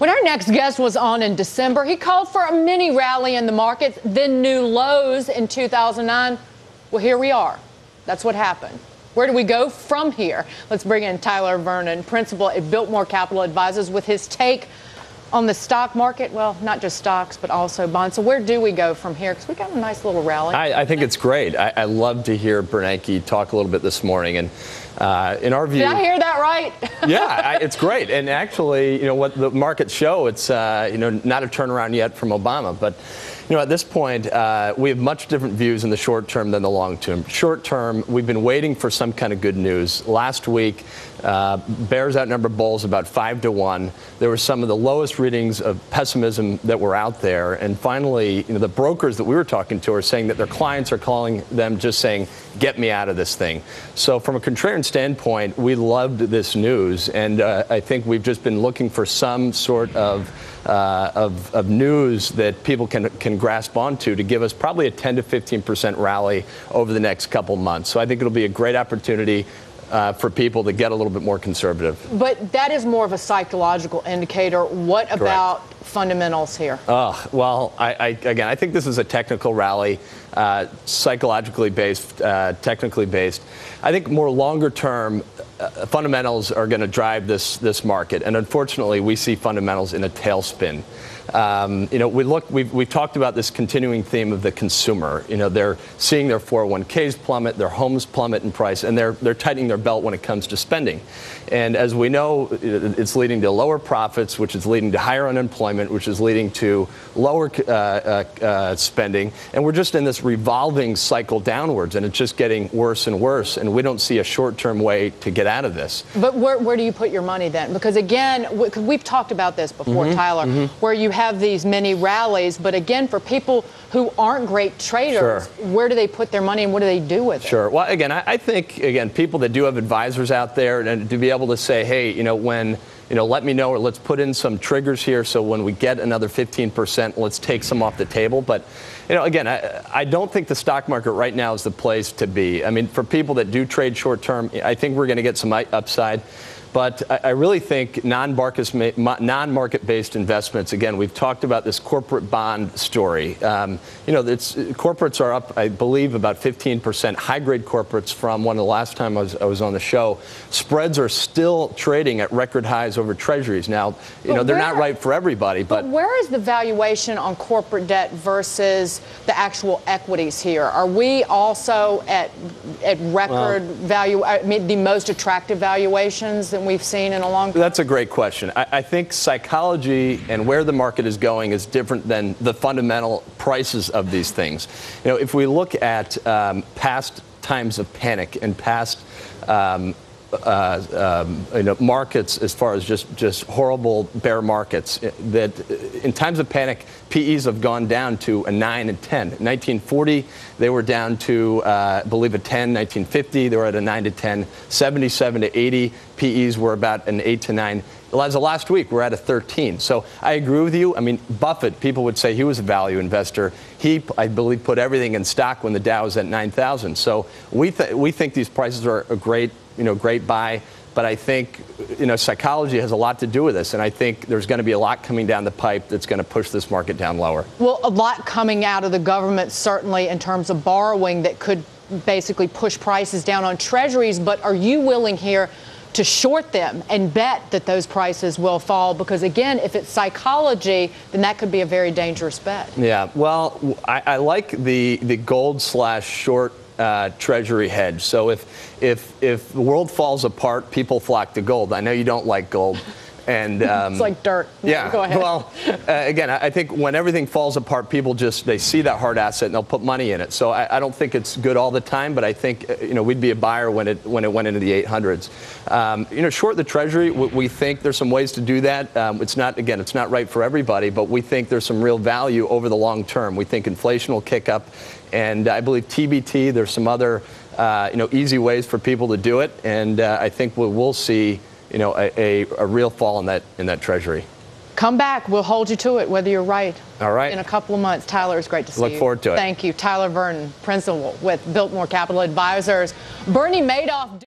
When our next guest was on in December, he called for a mini rally in the markets, then new lows in 2009. Well, here we are. That's what happened. Where do we go from here? Let's bring in Tyler Vernon, principal at Biltmore Capital Advisors, with his take on the stock market. Well, not just stocks, but also bonds. So where do we go from here? Because we got a nice little rally. I think it's great. I love to hear Bernanke talk a little bit this morning. And in our view, did I hear that right? Yeah, it's great. And actually, what the markets show, it's not a turnaround yet from Obama, but at this point, we have much different views in the short term than the long term. Short term, we've been waiting for some kind of good news. Last week, bears outnumbered bulls about 5-1. There were some of the lowest readings of pessimism that were out there. And finally, the brokers that we were talking to are saying that their clients are calling them just saying, get me out of this thing. So from a contrarian standpoint, we loved this news. And I think we've just been looking for some sort of news that people can grasp onto to give us probably a 10 to 15% rally over the next couple months. So I think it'll be a great opportunity for people to get a little bit more conservative. But that is more of a psychological indicator. What Correct. About fundamentals here? Well, again, I think this is a technical rally, psychologically based, technically based. I think more longer term, fundamentals are going to drive this market, and unfortunately, we see fundamentals in a tailspin. We've talked about this continuing theme of the consumer. They're seeing their 401ks plummet, their homes plummet in price, and they're tightening their belt when it comes to spending. And as we know, it's leading to lower profits, which is leading to higher unemployment, which is leading to lower spending. And we're just in this revolving cycle downwards, and it's just getting worse and worse. And we don't see a short-term way to get out of this. But where do you put your money then? Because again, we've talked about this before, Tyler, where you have these mini rallies, but again, for people who aren't great traders, where do they put their money and what do they do with it? Sure. Well, again, I think, people that do have advisors out there, and to be able to say, hey, when let me know, or let's put in some triggers here so when we get another 15%, let's take some off the table. But, again, I don't think the stock market right now is the place to be. I mean, for people that do trade short term, I think we're going to get some upside. But I really think non-market-based investments, again, we've talked about this corporate bond story. Corporates are up, I believe, about 15%, high-grade corporates from one of the last time I was on the show. Spreads are still trading at record highs over treasuries. Now, they're not right for everybody. But where is the valuation on corporate debt versus the actual equities here? Are we also at record value, the most attractive valuations that we've seen in a long time? That's a great question. I think psychology and where the market is going is different than the fundamental prices of these things. If we look at past times of panic and past markets, as far as just horrible bear markets, that in times of panic, PEs have gone down to a 9 and 10. 1940, they were down to, I believe, a 10. 1950, they were at a 9 to 10. 77 to 80, PEs were about an 8 to 9. As of last week, we're at a 13. So I agree with you. I mean, Buffett, people would say he was a value investor. He, I believe, put everything in stock when the Dow was at 9,000. So we think these prices are a great buy. But I think, psychology has a lot to do with this. And I think there's going to be a lot coming down the pipe that's going to push this market down lower. Well, a lot coming out of the government, certainly, in terms of borrowing that could basically push prices down on treasuries. But are you willing here to short them and bet that those prices will fall? Because, again, if it's psychology, then that could be a very dangerous bet. Yeah, well, I like the gold/short treasury hedge. So if the world falls apart, people flock to gold. I know you don't like gold. And it's like dirt. Yeah. Go ahead. Well, again, I think when everything falls apart, people they see that hard asset and they'll put money in it. So I don't think it's good all the time, but I think we'd be a buyer when it went into the 800s. Short the treasury, we think there's some ways to do that. It's not right for everybody, but we think there's some real value over the long term. We think inflation will kick up, and I believe TBT. There's some other easy ways for people to do it, and I think we'll see a real fall in that treasury. Come back. We'll hold you to it, whether you're right. All right. In a couple of months. Tyler, it's great to see you. Look forward to it. Thank you. Tyler Vernon, principal with Biltmore Capital Advisors. Bernie Madoff.